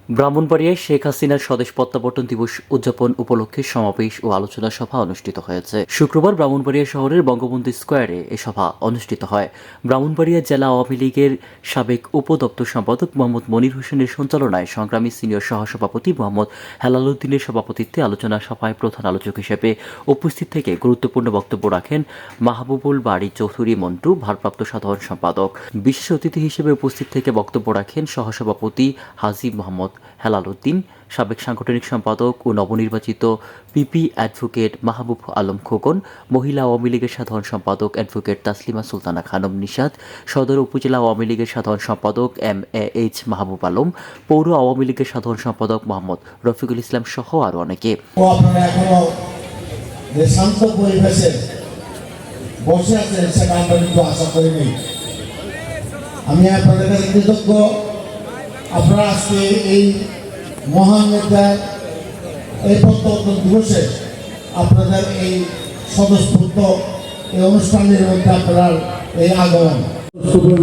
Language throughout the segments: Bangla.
ব্রাহ্মণবাড়িয়ায় শেখ হাসিনার স্বদেশ প্রত্যাবর্তন দিবস উদযাপন উপলক্ষে সমাবেশ ও আলোচনা সভা অনুষ্ঠিত হয়েছে। শুক্রবার ব্রাহ্মণবাড়িয়া শহরের বঙ্গবন্ধু স্কোয়ারে এ সভা অনুষ্ঠিত হয়। ব্রাহ্মণবাড়িয়া জেলা আওয়ামী লীগের সাবেক উপদপ্তর সম্পাদক মোহাম্মদ মনির হোসেনের সঞ্চালনায় সংগ্রামী সিনিয়র সহসভাপতি মোহাম্মদ হেলালুদ্দিনের সভাপতিত্বে আলোচনা সভায় প্রধান আলোচক হিসেবে উপস্থিত থেকে গুরুত্বপূর্ণ বক্তব্য রাখেন মাহবুবুল বাড়ি চৌধুরী মন্টু, ভারপ্রাপ্ত সাধারণ সম্পাদক। বিশেষ অতিথি হিসেবে উপস্থিত থেকে বক্তব্য রাখেন সহসভাপতি হাজী মোহাম্মদ হেলালুদ্দিন, সাবেক সাংগঠনিক সম্পাদক ও নবনির্বাচিত পিপি অ্যাডভোকেট মাহবুব আলম খোকন, মহিলা আওয়ামী লীগের সাধারণ সম্পাদক অ্যাডভোকেট তাসলিমা সুলতানা খানম নিশাত, সদর উপজেলা আওয়ামী লীগের সাধারণ সম্পাদক MAH মাহবুব আলম, পৌর আওয়ামী লীগের সাধারণ সম্পাদক মোহাম্মদ রফিকুল ইসলাম সহ আরও অনেকে। শান্ত পরিবেশে বসে আছেন সেটা আমরা কিন্তু আশা করিনি। আমি আপনাদের কাছে কৃতজ্ঞ। আপনারা আজকে এই মহান নেতার এই প্রত্যাবর্তন দিবসে আপনাদের এই স্বতঃস্ফূর্ত এই অনুষ্ঠানের মধ্যে আপনার এই আগমন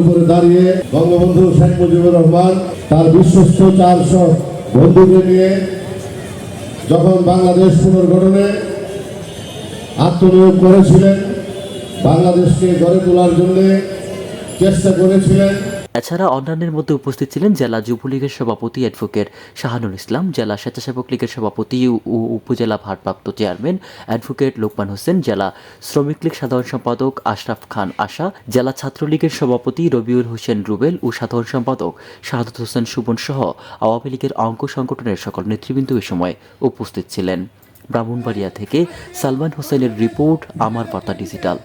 উপরে দাঁড়িয়ে বঙ্গবন্ধু শেখ মুজিবুর রহমান তার বিশ্বস্ত 400 বন্ধুকে নিয়ে যখন বাংলাদেশ পুনর্গঠনে আত্মনিয়োগ করেছিলেন, বাংলাদেশকে গড়ে তোলার জন্য চেষ্টা করেছিলেন। এছাড়া অন্যান্যের মধ্যে উপস্থিত ছিলেন জেলা যুবলীগের সভাপতি অ্যাডভোকেট শাহানুল ইসলাম, জেলা স্বেচ্ছাসেবক লীগের সভাপতি ও উপজেলা ভারপ্রাপ্ত চেয়ারম্যান অ্যাডভোকেট লোকমান হোসেন, জেলা শ্রমিক লীগ সাধারণ সম্পাদক আশরাফ খান আশা, জেলা ছাত্রলীগের সভাপতি রবিউল হোসেন রুবেল ও সাধারণ সম্পাদক শাহাদত হোসেন সুবন সহ আওয়ামী লীগের অঙ্গ সংগঠনের সকল নেতৃবৃন্দ এ সময় উপস্থিত ছিলেন। ব্রাহ্মণবাড়িয়া থেকে সালমান হোসেনের রিপোর্ট, আমার বার্তা ডিজিটাল।